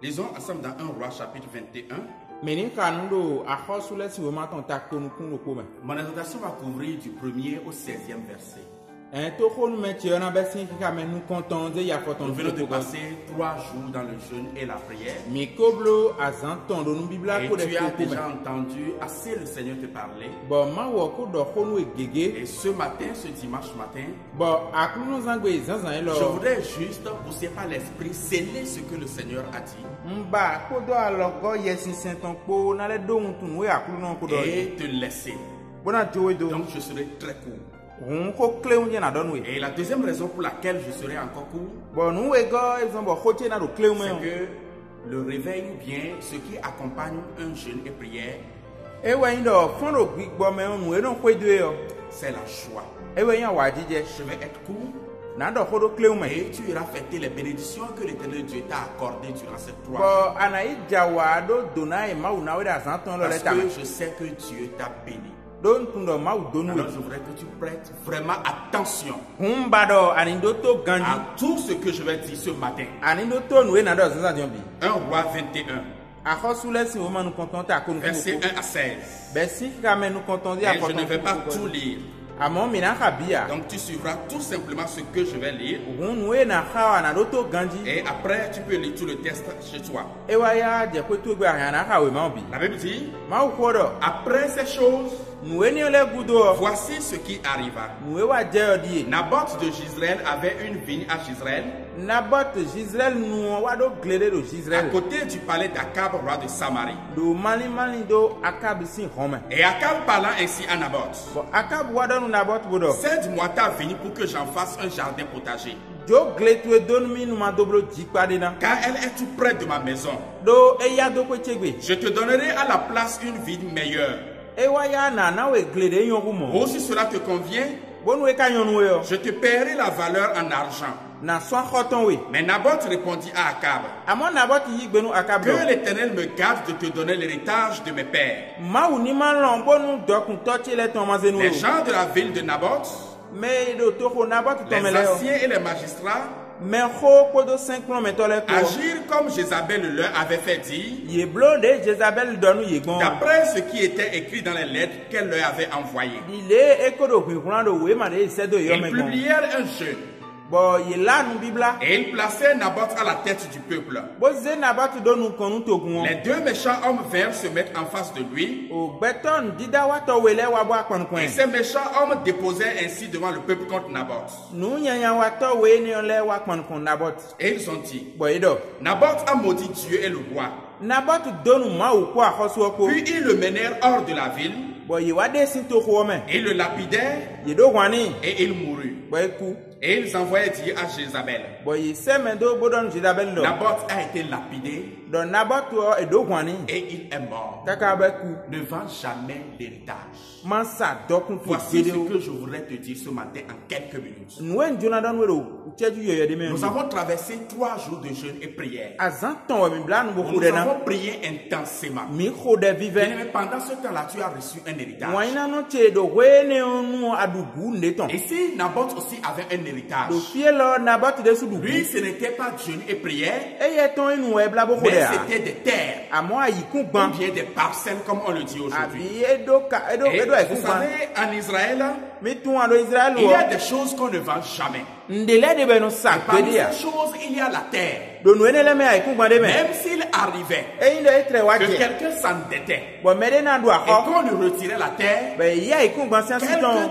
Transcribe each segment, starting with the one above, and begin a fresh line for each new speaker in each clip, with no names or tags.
Lisons ensemble dans 1 Roi chapitre 21. Mon exhortation va couvrir du 1er au 16e verset. Nous venons de passer 3 jours dans le jeûne et la prière. Et tu as déjà entendu assez le Seigneur te parler. Et ce matin, ce dimanche matin, je voudrais juste pousser par l'esprit, sceller ce que le Seigneur a dit. Et te laisser. Donc je serai très court. Et la deuxième raison pour laquelle je serai encore court, c'est que le réveil ou bien ce qui accompagne un jeûne et prière, c'est la joie. Je vais être court. Et tu iras fêter les bénédictions que l'Éternel Dieu t'a accordées durant ces 3 jours. Parce que je sais que Dieu t'a béni. Alors je voudrais que tu prêtes vraiment attention à tout ce que je vais dire ce matin. 1 Roi 21. Verset 1 à 16. Et je ne vais pas tout lire. Donc tu suivras tout simplement ce que je vais lire. Et après tu peux lire tout le texte chez toi. La Bible dit, après ces choses, voici ce qui arriva. Naboth de Jezreel avait une vigne à Jezreel, à côté du palais d'Akab, roi de Samarie. Et Akab parlant ainsi à Naboth, cède-moi ta vigne pour que j'en fasse un jardin potager, car elle est tout près de ma maison. Je te donnerai à la place une vigne meilleure. Ou si cela te convient, je te paierai la valeur en argent. Mais Naboth répondit à Akab, que l'Éternel me garde de te donner l'héritage de mes pères. Les gens de la ville de Naboth, les anciens et les magistrats, agirent comme Jézabel leur avait fait dire, d'après ce qui était écrit dans les lettres qu'elle leur avait envoyées. Ils publièrent un jeûne. Et ils placèrent Naboth à la tête du peuple. Les 2 méchants hommes vinrent se mettre en face de lui. Et ces méchants hommes déposèrent ainsi devant le peuple contre Naboth. Et ils ont dit, Naboth a maudit Dieu et le roi. Puis ils le menèrent hors de la ville. Ils le lapidèrent. Et il mourut. Et ils envoyaient dire à Jézabel, Naboth a été lapidé et il est mort. Ne vends jamais l'héritage. Voici ce que je voudrais te dire ce matin en quelques minutes. Nous avons traversé 3 jours de jeûne et prière. Nous avons prié intensément. Mais pendant ce temps-là, tu as reçu un héritage. Et si Naboth aussi avait un héritage, lui, ce n'était pas jeûne et prière, mais c'était des terres, ou bien des parcelles, comme on le dit aujourd'hui. Et vous savez, en Israël, il y a des choses qu'on ne vend jamais. Et parmi ces choses, il y a la terre. Même s'il arrivait que quelqu'un s'endettait et qu'on lui retirait la terre, quelques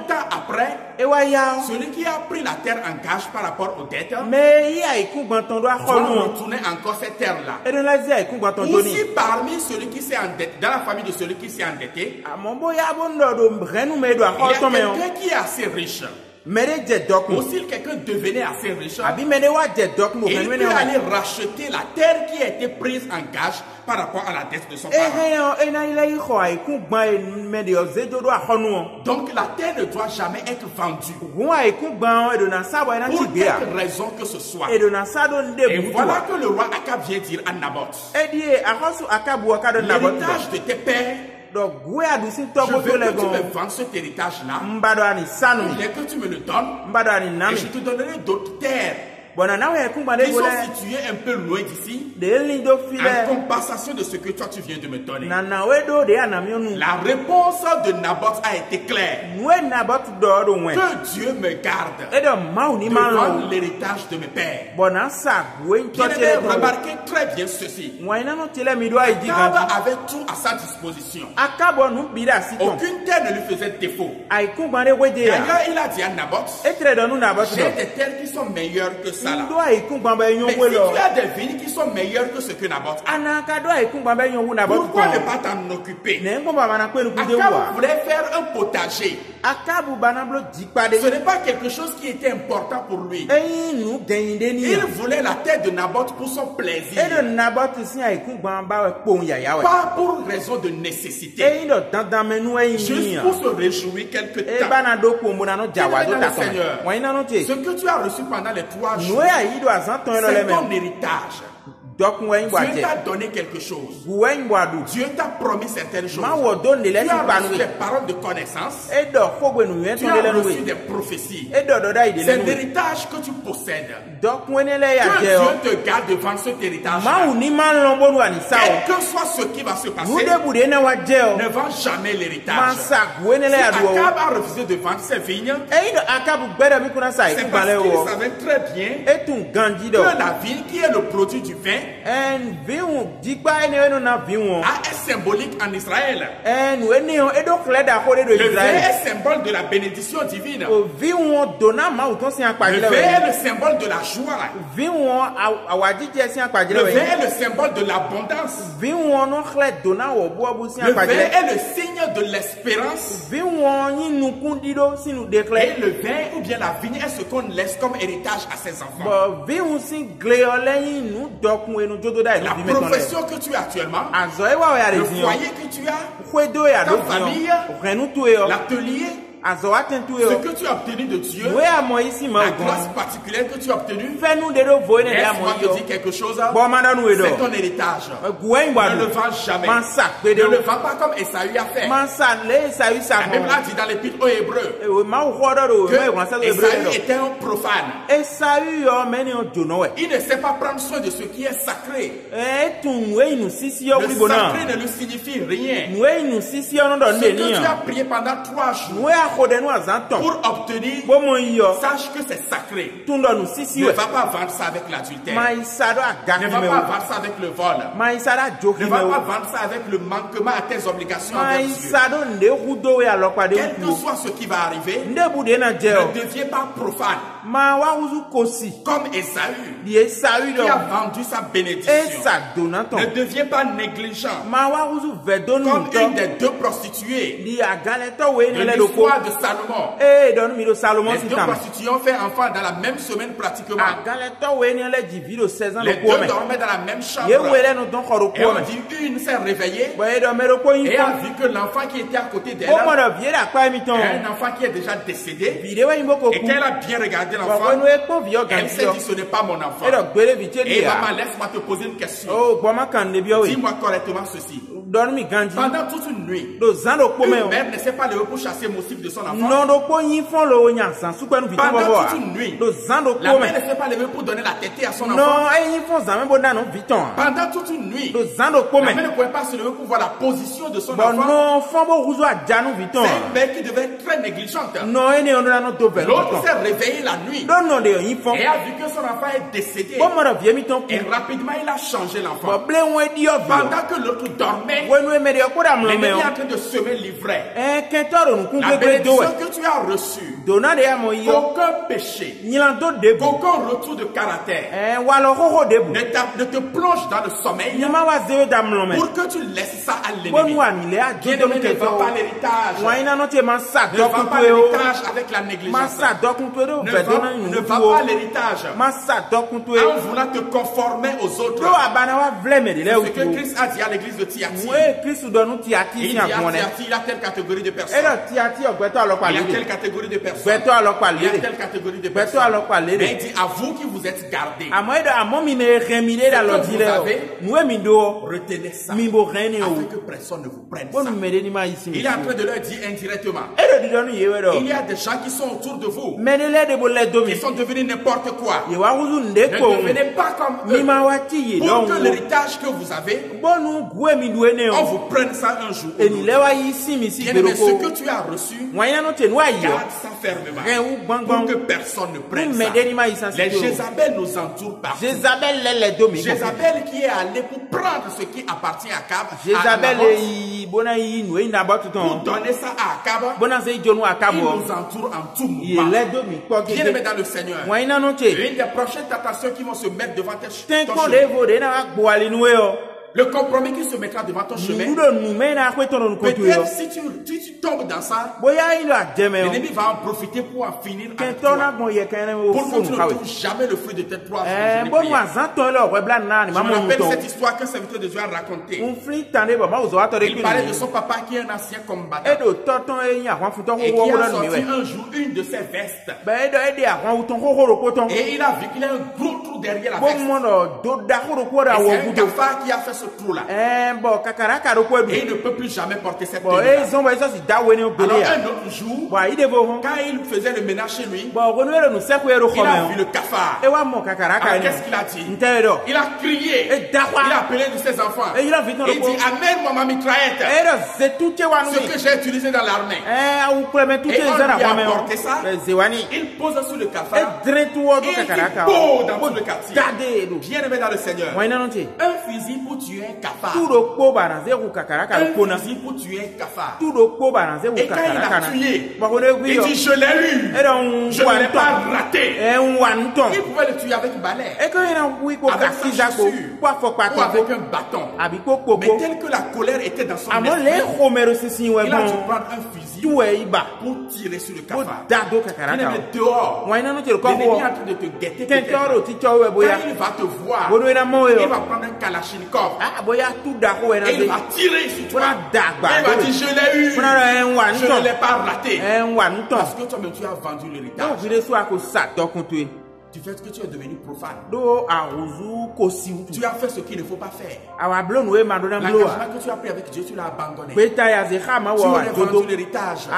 temps après, celui qui a pris la terre en gage par rapport aux dettes doit retourner encore cette terre-là. Ou si parmi celui qui s'est endetté, dans la famille de celui qui s'est endetté, il y a quelqu'un qui est assez riche, ou si quelqu'un devenait assez riche, il peut aller racheter la terre qui a été prise en gage par rapport à la dette de son parent. Donc la terre ne doit jamais être vendue, pour quelque raison que ce soit. Et voilà que le roi Akab vient dire à Naboth, l'héritage de tes pères, je veux que tu me vendes cet héritage-là, je veux que tu me le donnes, et je te donnerai d'autres terres qui sont situés un peu loin d'ici, en compensation de ce que toi tu viens de me donner. La réponse de Naboth a été claire. Que Dieu me garde devant l'héritage de mes pères. Bien-aimé, remarquez très bien ceci. Akab avait tout à sa disposition. Aucune terre ne lui faisait défaut. D'ailleurs, il a dit à Naboth, j'ai des terres qui sont meilleures que ça là. Mais si tu as des vignes qui sont meilleures que ce que Naboth a, pourquoi ne pas t'en occuper? Akab voulait faire un potager. Ce n'est pas quelque chose qui était important pour lui. Il voulait la terre de Naboth pour son plaisir. Pas pour raison de nécessité. Juste pour se réjouir quelque temps. Seigneur, ce que tu as reçu pendant les 3 jours, c'est ton héritage. Dieu t'a donné quelque chose. Dieu t'a promis certaines choses. Tu as reçu des paroles de connaissance. Tu as reçu des prophéties. C'est l'héritage que tu possèdes. Que Dieu te garde devant cet héritage. Quel que soit ce qui va se passer, ne vends jamais l'héritage. Si Akab a refusé de vendre ses vignes, c'est parce qu'il savait très bien que la vigne qui est le produit du vin a un symbolique en Israël. Le vin est symbole de la bénédiction divine. Le vin est le symbole de la joie. Le vin est le symbole de l'abondance. Le vin est le signe de l'espérance. Et le vin ou bien la vigne est ce qu'on laisse comme héritage à ses enfants. La profession que tu as actuellement, le foyer que tu as, ta famille, l'atelier, ce que tu as obtenu de Dieu, la grâce particulière que tu as obtenue, laisse-moi te dire quelque chose, c'est ton héritage. Ne le vends jamais. Ne le vends pas comme Esaü a fait. La Bible a dit dans l'épître aux Hébreux que Esaü était un profane. Il ne sait pas prendre soin de ce qui est sacré. Le sacré ne lui signifie rien. Ce que tu as prié pendant 3 jours pour obtenir, sache que c'est sacré. Ne va pas vendre ça avec l'adultère. Ne va pas vendre ça avec le vol. Ne va pas vendre ça avec le manquement à tes obligations envers Dieu. Quel que soit ce qui va arriver, ne deviens pas profane. Comme Esaü qui a vendu sa bénédiction. Ne deviens pas négligent. Comme une des 2 prostituées de l'histoire de Salomon. Les 2 prostituées ont fait enfant dans la même semaine pratiquement. Les 2 dormaient dans la même chambre. Et on dit une s'est réveillée et a vu que l'enfant qui était à côté d'elle est un enfant qui est déjà décédé. Et qu'elle a bien regardé l'enfant, elle s'est dit ce n'est pas mon enfant. Et maman, laisse-moi te poser une question. Dis-moi correctement ceci. Pendant toute une nuit, une mère ne s'est pas levée pour chasser le motif de son enfant. Pendant toute une nuit, la mère ne s'est pas levée pour donner la tétée à son enfant. Pendant toute une nuit, la mère ne pouvait pas se lever pour voir la position de son enfant. C'est une mère qui devait être très négligente. L'autre s'est réveillé la nuit et a vu que son enfant est décédé. Et rapidement, il a changé l'enfant. Pendant que l'autre dormait, l'ennemi est en train de semer l'ivraie. La bénédiction que tu as reçue, aucun péché, aucun retour de caractère ne te plonge dans le sommeil pour que tu laisses ça à l'ennemi. Bien-aimé, ne vends pas l'héritage. Ne vends pas l'héritage avec la négligence. Ne vends pas l'héritage en voulant te conformer aux autres. C'est ce que Christ a dit à l'église de Thyatire. Il dit à Thyatire, il y a telle catégorie de personnes. Il y a telle catégorie de personnes. personnes. Il y a telle catégorie de personnes. Mais il dit à vous qui vous êtes gardés. Ce que vous avez, retenez ça. Afin que personne ne vous prenne ça. Il est en train de leur dire indirectement. Il y a des gens qui sont autour de vous. Qui sont devenus n'importe quoi. Ne devenez pas comme eux. Pour que l'héritage que vous avez, on vous prenne ça un jour. Bien-aimé, ce que tu as reçu, garde ça fermement. Pour que personne ne prenne ça. Les Jézabel nous entourent partout. Jézabel qui est allé pour prendre ce qui appartient à Akab. Pour donner ça à Akab. Il nous entoure en tout moment. Bien-aimé dans le Seigneur. Une des prochaines tentations qui vont se mettre devant ton chemin. Le compromis qui se mettra devant ton chemin. Peut-être si tu tombes dans ça, l'ennemi va en profiter pour en finir avec toi. Pour que tu ne trouves jamais le fruit de tes trois jours. Je me rappelle cette histoire qu'un serviteur de Dieu a racontée. Il parlait de son papa qui est un ancien combattant. Et qui a sorti un jour une de ses vestes. Et il a vu qu'il a un gros trou derrière la veste. Et c'est un cafard qui a fait ce trou-là. Et il ne peut plus jamais porter cette tenue. Alors un autre jour, quand il faisait le ménage chez lui, il a vu le cafard. Alors qu'est-ce qu'il a dit? Il a crié. Il a appelé de ses enfants. Il dit, amène-moi ma mitraillette. Ce que j'ai utilisé dans l'armée. Et on lui a apporté ça. Il pose sur le cafard. Et il beau dans tout le quartier. Bien aimé dans le Seigneur. Un fusil pour tuer un cafard. Un fusil pour tuer un cafard. Et quand il a tué, il dit je l'ai eu. Je ne l'ai pas raté. Il pouvait le tuer avec un balai, avec sa chaussure, ou avec un bâton. Mais tel que la colère était dans son esprit, il a dû prendre un fusil pour tirer sur le cafard. Il est dehors. L'ennemi est en train de te guetter. Quand il va te voir, il va prendre un kalachnikov. Et il va tirer sur toi. Et il va dire je l'ai eu. Je ne l'ai pas raté. Parce que toi-même tu as vendu l'héritage. Du fait que tu es devenu profane. Tu as fait ce qu'il ne faut pas faire. L'engagement que tu as pris avec Dieu, tu l'as abandonné. Tu aurais vendu l'héritage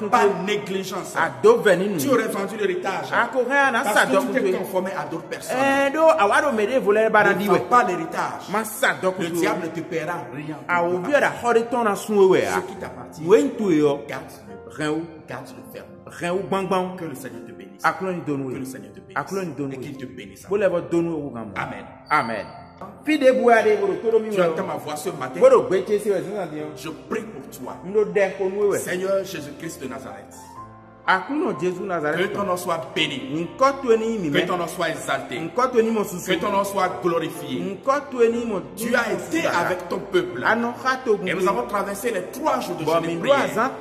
par négligence. Tu aurais vendu l'héritage parce que tu t'es conformé à d'autres personnes. Ne vends pas l'héritage. Le diable ne te paiera rien. Ce qui t'appartient, garde-le ferme. Que le Seigneur te bénisse. Que le Seigneur te bénisse. Et qu'il te bénisse. Amen.
Amen.
Tu entends ma voix ce matin. Je prie pour toi. Seigneur Jésus-Christ de Nazareth. Que ton nom soit béni. Que ton nom soit exalté. Que ton nom soit glorifié. Tu as été avec ton peuple. Et nous avons traversé les 3 jours de jeûne et prière.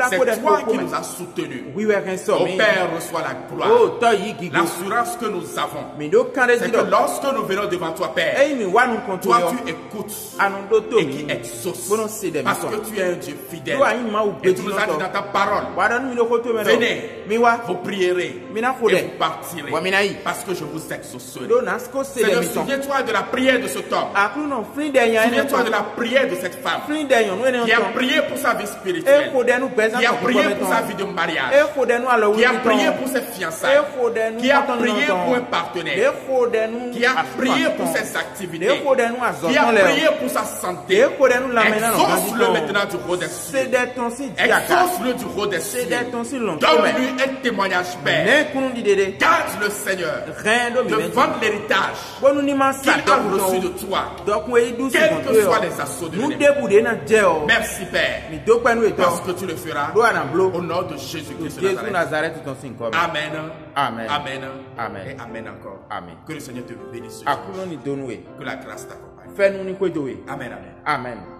C'est toi qui nous as soutenus. Au Père, reçois la gloire. L'assurance que nous avons, c'est que lorsque nous venons devant toi, Père, toi tu écoutes et qui exauces. Parce que tu es un Dieu fidèle. Et tu nous as dit dans ta parole, venez, vous prierez et vous partirez parce que je vous exaucerai. Seigneur, souviens-toi de la prière de cet homme. Souviens-toi de la prière de cette femme qui a prié pour sa vie spirituelle, qui a prié pour sa vie de mariage, qui a prié pour ses fiançailles, qui a prié pour un partenaire, qui a prié pour ses activités, qui a prié pour sa santé. Exauce-le maintenant du haut des cieux. Exauce-le du haut des cieux. Donne-lui un témoignage, Père. Garde le Seigneur de vendre l'héritage qu'il a reçu de toi, quels que soient les assauts de l'ennemi. Merci, Père, parce que tu le feras au nom de Jésus-Christ de Nazareth. Amen.
Amen.
Amen.
Amen.
Et amen encore.
Amen.
Que le Seigneur te bénisse. Que la grâce t'accompagne.
Amen.
Amen.
Amen.